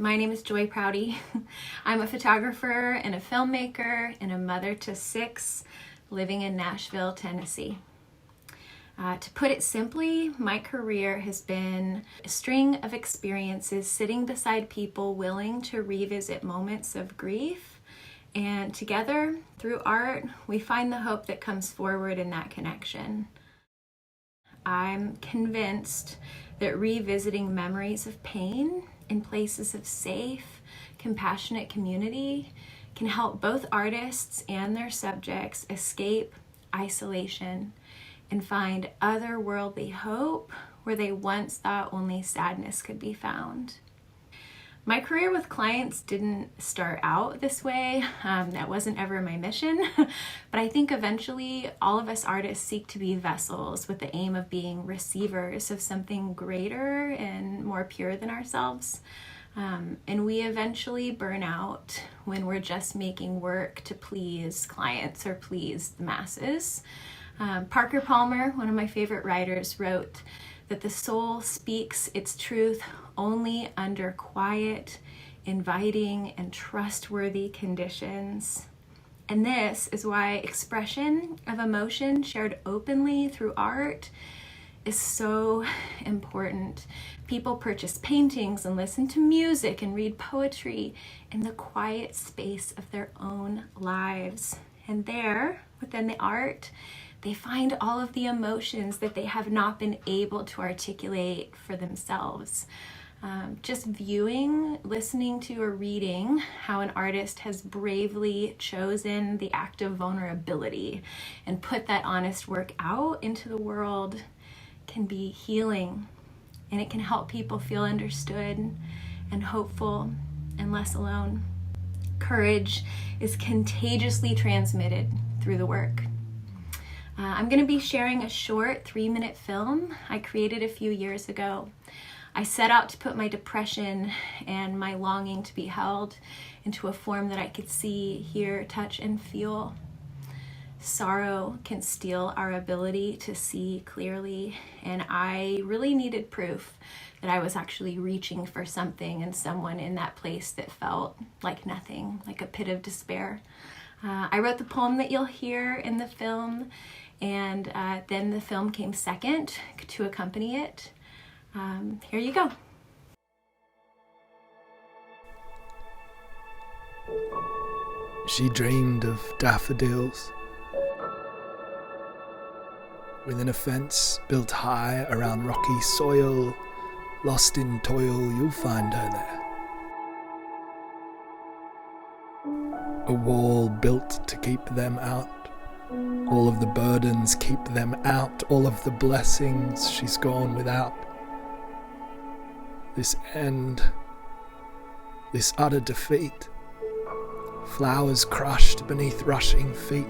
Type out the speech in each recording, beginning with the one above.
My name is Joy Prouty. I'm a photographer and a filmmaker and a mother to 6 living in Nashville, Tennessee. To put it simply, my career has been a string of experiences sitting beside people willing to revisit moments of grief. And together, through art, we find the hope that comes forward in that connection. I'm convinced that revisiting memories of pain in places of safe, compassionate community can help both artists and their subjects escape isolation and find otherworldly hope where they once thought only sadness could be found. My career with clients didn't start out this way. That wasn't ever my mission. But I think eventually all of us artists seek to be vessels with the aim of being receivers of something greater and more pure than ourselves. And we eventually burn out when we're just making work to please clients or please the masses. Parker Palmer, one of my favorite writers, wrote that the soul speaks its truth only under quiet, inviting, and trustworthy conditions. And this is why expression of emotion shared openly through art is so important. People purchase paintings and listen to music and read poetry in the quiet space of their own lives. And there, within the art, they find all of the emotions that they have not been able to articulate for themselves. Just viewing, listening to, or reading how an artist has bravely chosen the act of vulnerability and put that honest work out into the world can be healing, and it can help people feel understood and hopeful and less alone. Courage is contagiously transmitted through the work. I'm going to be sharing a short 3-minute film I created a few years ago. I set out to put my depression and my longing to be held into a form that I could see, hear, touch, and feel. Sorrow can steal our ability to see clearly, and I really needed proof that I was actually reaching for something and someone in that place that felt like nothing, like a pit of despair. I wrote the poem that you'll hear in the film, and then the film came second to accompany it. Here you go. She dreamed of daffodils within a fence built high around rocky soil. Lost in toil, you'll find her there. A wall built to keep them out. All of the burdens keep them out. All of the blessings she's gone without. This end, this utter defeat. Flowers crushed beneath rushing feet.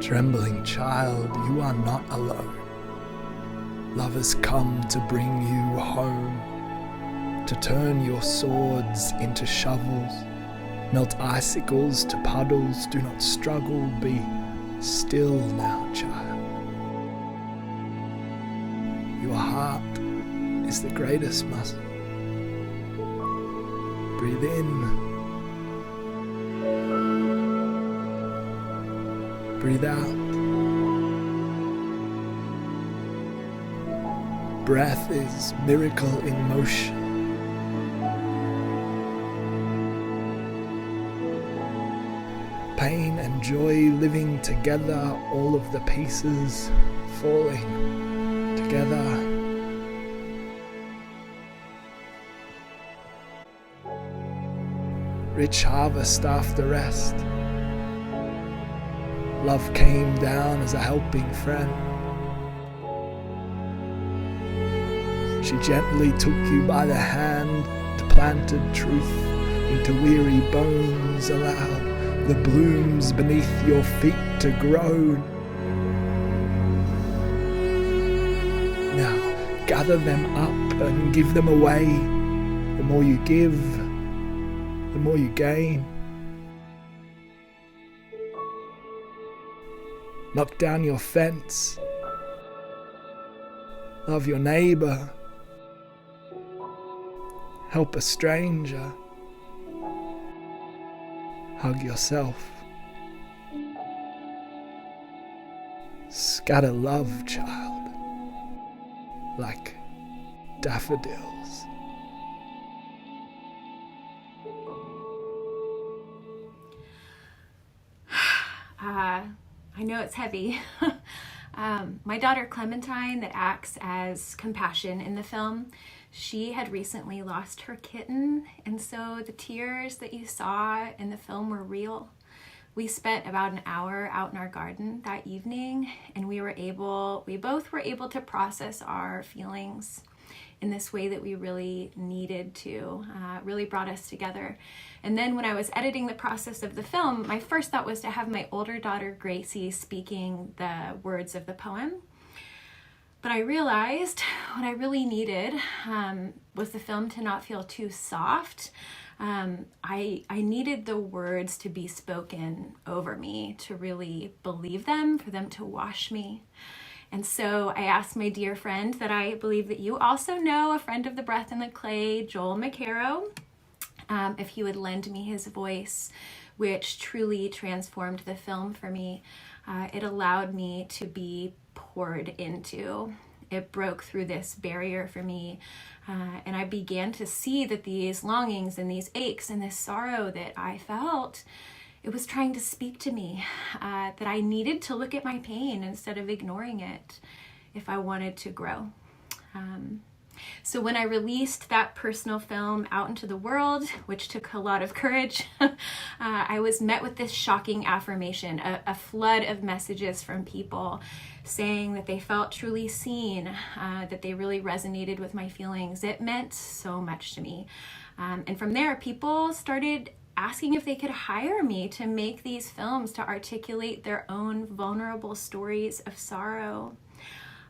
Trembling child, you are not alone. Lovers come to bring you home, to turn your swords into shovels, melt icicles to puddles. Do not struggle, be still now, child. Your heart is the greatest muscle. Breathe in. Breathe out. Breath is miracle in motion. Pain and joy living together, all of the pieces falling together. Rich harvest after rest. Love came down as a helping friend. She gently took you by the hand, planted truth into weary bones, allowed the blooms beneath your feet to grow. Now gather them up and give them away. The more you give, the more you gain. Knock down your fence. Love your neighbor. Help a stranger. Hug yourself. Scatter love, child, like daffodils. I know it's heavy. My daughter Clementine, that acts as Compassion in the film, she had recently lost her kitten, and so the tears that you saw in the film were real. We spent about an hour out in our garden that evening, and we both were able to process our feelings in this way that we really needed to. Really brought us together. And then when I was editing the process of the film, my first thought was to have my older daughter Gracie speaking the words of the poem. But I realized what I really needed was the film to not feel too soft. I needed the words to be spoken over me, to really believe them, for them to wash me. And so I asked my dear friend that I believe that you also know, a friend of the Breath and the Clay, Joel McCarrow, if he would lend me his voice, which truly transformed the film for me. It allowed me to be poured into. It broke through this barrier for me. And I began to see that these longings and these aches and this sorrow that I felt, it was trying to speak to me, that I needed to look at my pain instead of ignoring it if I wanted to grow. So when I released that personal film out into the world, which took a lot of courage, I was met with this shocking affirmation, a flood of messages from people saying that they felt truly seen, that they really resonated with my feelings. It meant so much to me. And from there, people started asking if they could hire me to make these films, to articulate their own vulnerable stories of sorrow.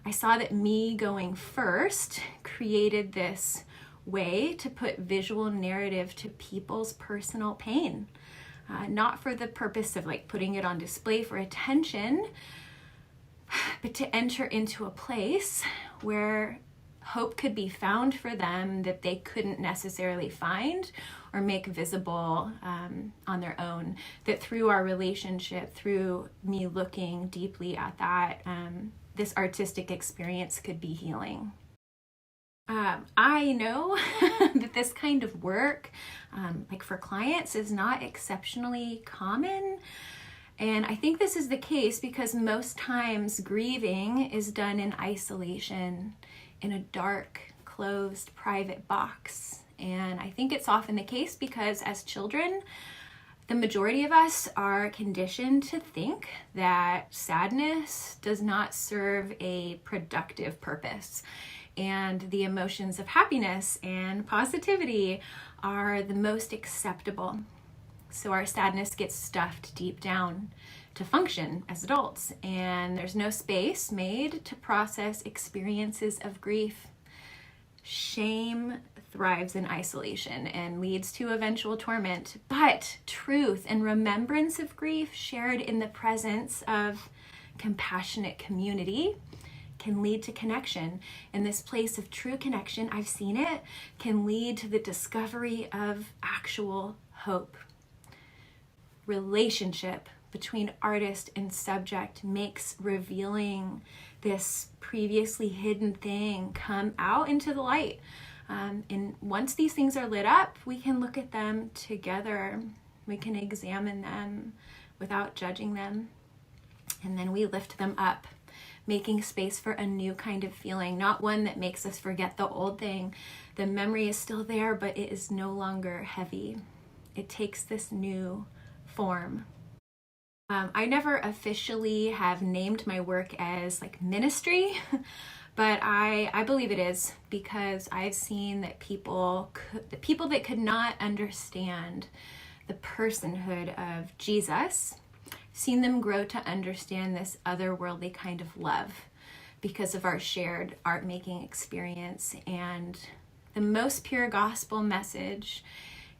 I saw that me going first created this way to put visual narrative to people's personal pain, not for the purpose of like putting it on display for attention, but to enter into a place where hope could be found for them that they couldn't necessarily find or make visible on their own. That through our relationship, through me looking deeply at that, this artistic experience could be healing. I know that this kind of work, like for clients, is not exceptionally common. And I think this is the case because most times grieving is done in isolation, in a dark, closed, private box. And I think it's often the case because as children, the majority of us are conditioned to think that sadness does not serve a productive purpose. And the emotions of happiness and positivity are the most acceptable. So our sadness gets stuffed deep down to function as adults, and there's no space made to process experiences of grief. Shame thrives in isolation and leads to eventual torment, but truth and remembrance of grief shared in the presence of compassionate community can lead to connection. And this place of true connection, I've seen it, can lead to the discovery of actual hope. Relationship between artist and subject makes revealing this previously hidden thing come out into the light. And once these things are lit up, we can look at them together. We can examine them without judging them. And then we lift them up, making space for a new kind of feeling, not one that makes us forget the old thing. The memory is still there, but it is no longer heavy. It takes this new form. I never officially have named my work as like ministry, but I believe it is because I've seen that the people that could not understand the personhood of Jesus, seen them grow to understand this otherworldly kind of love because of our shared art making experience. And the most pure gospel message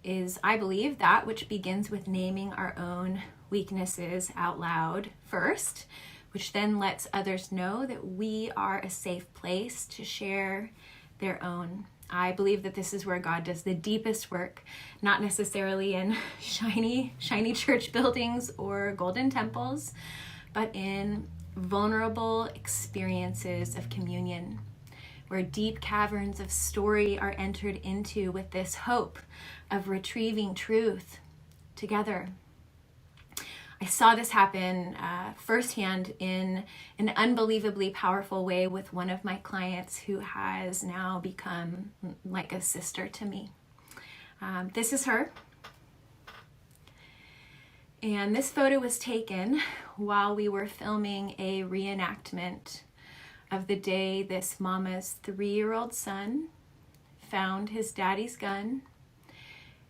is, I believe, that which begins with naming our own weaknesses out loud first, which then lets others know that we are a safe place to share their own. I believe that this is where God does the deepest work, not necessarily in shiny church buildings or golden temples, but in vulnerable experiences of communion, where deep caverns of story are entered into with this hope of retrieving truth together. I saw this happen firsthand in an unbelievably powerful way with one of my clients who has now become like a sister to me. This is her. And this photo was taken while we were filming a reenactment of the day this mama's 3-year-old son found his daddy's gun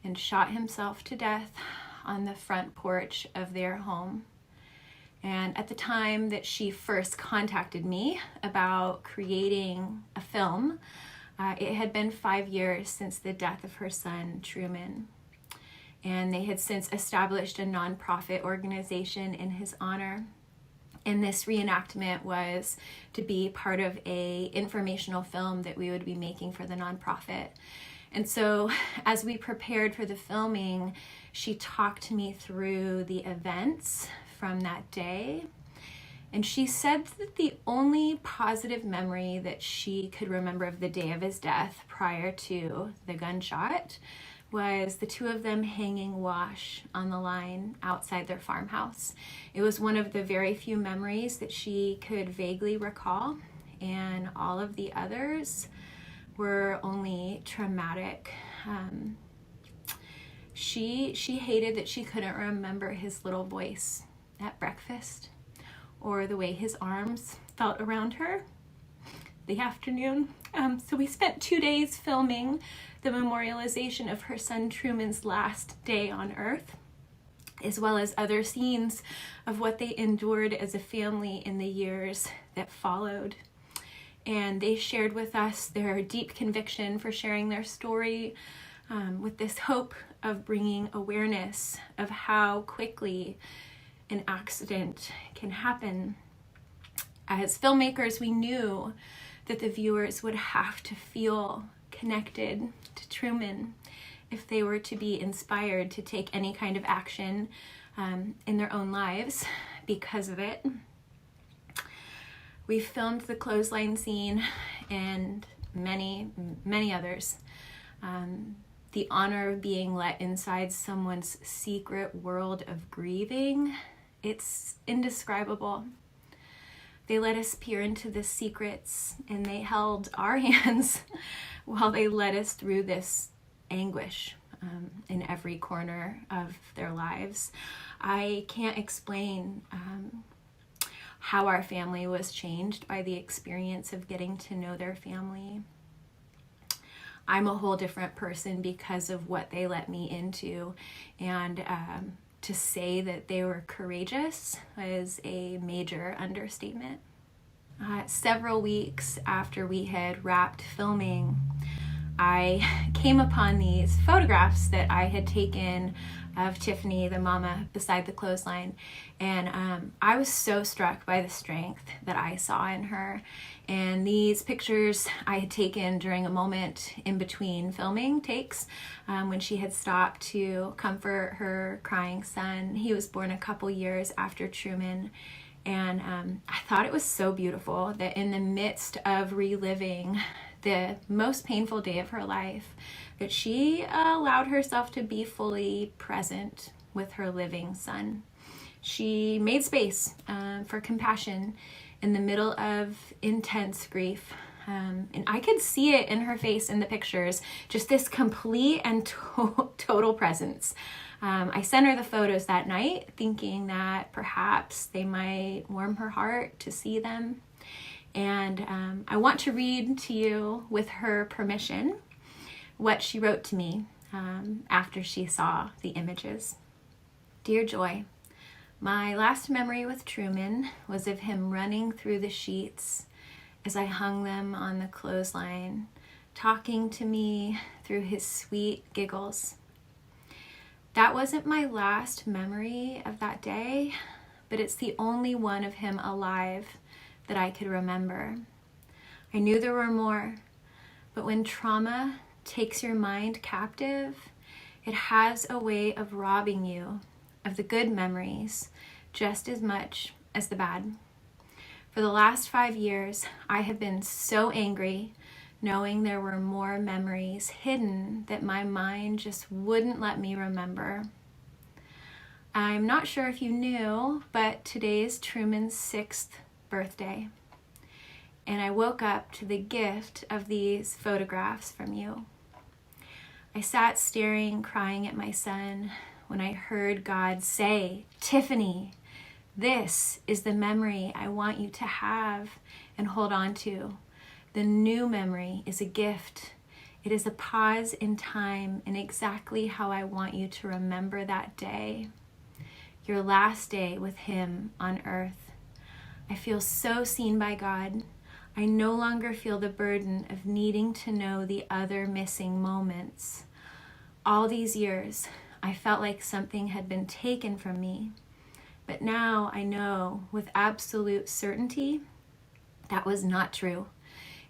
and shot himself to death on the front porch of their home. And at the time that she first contacted me about creating a film, it had been 5 years since the death of her son, Truman. And they had since established a nonprofit organization in his honor. And this reenactment was to be part of an informational film that we would be making for the nonprofit. And so as we prepared for the filming, she talked to me through the events from that day. And she said that the only positive memory that she could remember of the day of his death prior to the gunshot was the two of them hanging wash on the line outside their farmhouse. It was one of the very few memories that she could vaguely recall, and all of the others were only traumatic. She hated that she couldn't remember his little voice at breakfast, or the way his arms felt around her the afternoon. So we spent 2 days filming the memorialization of her son Truman's last day on Earth, as well as other scenes of what they endured as a family in the years that followed. And they shared with us their deep conviction for sharing their story, with this hope of bringing awareness of how quickly an accident can happen. As filmmakers, we knew that the viewers would have to feel connected to Truman if they were to be inspired to take any kind of action in their own lives because of it. We filmed the clothesline scene and many, many others. The honor of being let inside someone's secret world of grieving, it's indescribable. They let us peer into the secrets, and they held our hands while they led us through this anguish in every corner of their lives. I can't explain how our family was changed by the experience of getting to know their family. I'm a whole different person because of what they let me into, and to say that they were courageous is a major understatement. Several weeks after we had wrapped filming, I came upon these photographs that I had taken of Tiffany, the mama, beside the clothesline, and I was so struck by the strength that I saw in her. And these pictures I had taken during a moment in between filming takes, when she had stopped to comfort her crying son. He was born a couple years after Truman, and I thought it was so beautiful that in the midst of reliving the most painful day of her life, that she allowed herself to be fully present with her living son. She made space for compassion in the middle of intense grief. And I could see it in her face in the pictures, just this complete and total presence. I sent her the photos that night, thinking that perhaps they might warm her heart to see them. And I want to read to you, with her permission, what she wrote to me after she saw the images. Dear Joy, my last memory with Truman was of him running through the sheets as I hung them on the clothesline, talking to me through his sweet giggles. That wasn't my last memory of that day, but it's the only one of him alive that I could remember. I knew there were more, But when trauma takes your mind captive, it has a way of robbing you of the good memories just as much as the bad. For the last 5 years, I have been so angry knowing there were more memories hidden that my mind just wouldn't let me remember. I'm not sure if you knew, but today is Truman's 6th birthday. And I woke up to the gift of these photographs from you. I sat staring, crying at my son when I heard God say, "Tiffany, this is the memory I want you to have and hold on to. The new memory is a gift. It is a pause in time and exactly how I want you to remember that day. Your last day with Him on earth." I feel so seen by God. I no longer feel the burden of needing to know the other missing moments. All these years, I felt like something had been taken from me. But now I know with absolute certainty that was not true.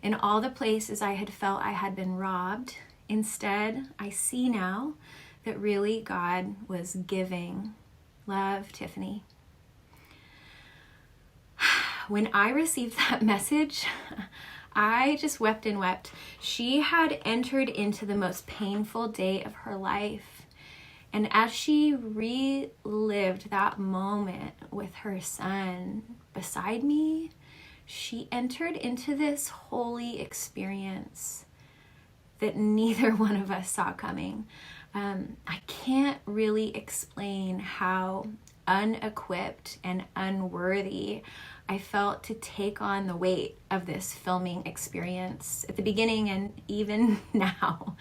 In all the places I had felt I had been robbed, instead, I see now that really God was giving. Love, Tiffany. When I received that message, I just wept and wept. She had entered into the most painful day of her life. And as she relived that moment with her son beside me, she entered into this holy experience that neither one of us saw coming. I can't really explain how unequipped and unworthy I felt to take on the weight of this filming experience at the beginning and even now.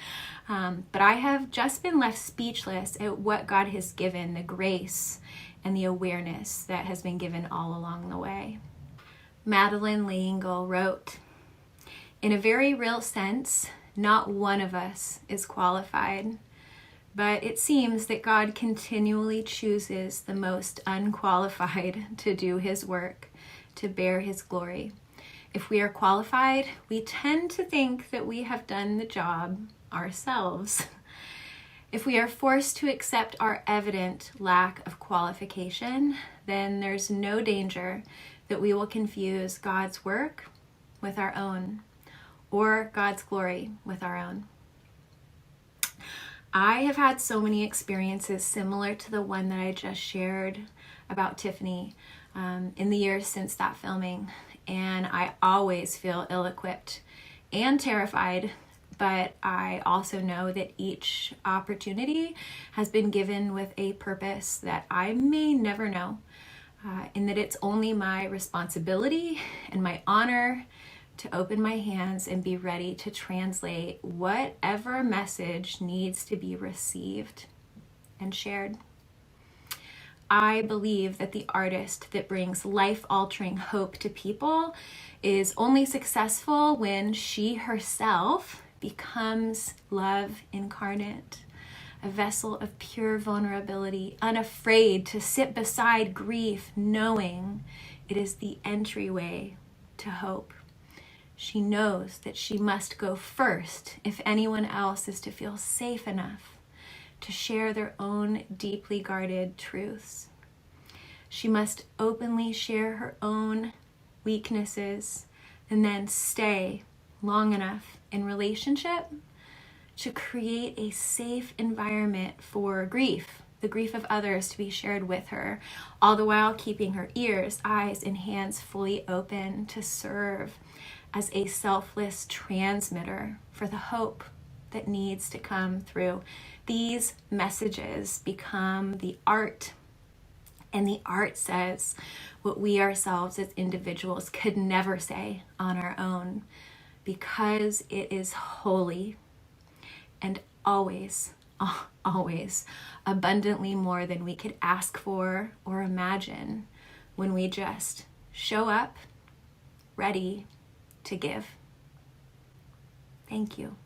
But I have just been left speechless at what God has given, the grace and the awareness that has been given all along the way. Madeline Leingel wrote, "In a very real sense, not one of us is qualified, but it seems that God continually chooses the most unqualified to do His work, to bear His glory. If we are qualified, we tend to think that we have done the job ourselves. If we are forced to accept our evident lack of qualification, then there's no danger that we will confuse God's work with our own, or God's glory with our own." I have had so many experiences similar to the one that I just shared about Tiffany in the years since that filming, and I always feel ill-equipped and terrified, but I also know that each opportunity has been given with a purpose that I may never know, and that it's only my responsibility and my honor to open my hands and be ready to translate whatever message needs to be received and shared. I believe that the artist that brings life-altering hope to people is only successful when she herself becomes love incarnate, a vessel of pure vulnerability, unafraid to sit beside grief, knowing it is the entryway to hope. She knows that she must go first if anyone else is to feel safe enough to share their own deeply guarded truths. She must openly share her own weaknesses and then stay long enough in relationship to create a safe environment for grief, the grief of others, to be shared with her, all the while keeping her ears, eyes, and hands fully open to serve as a selfless transmitter for the hope that needs to come through. These messages become the art, and the art says what we ourselves as individuals could never say on our own, because it is holy and always abundantly more than we could ask for or imagine when we just show up ready to give. Thank you.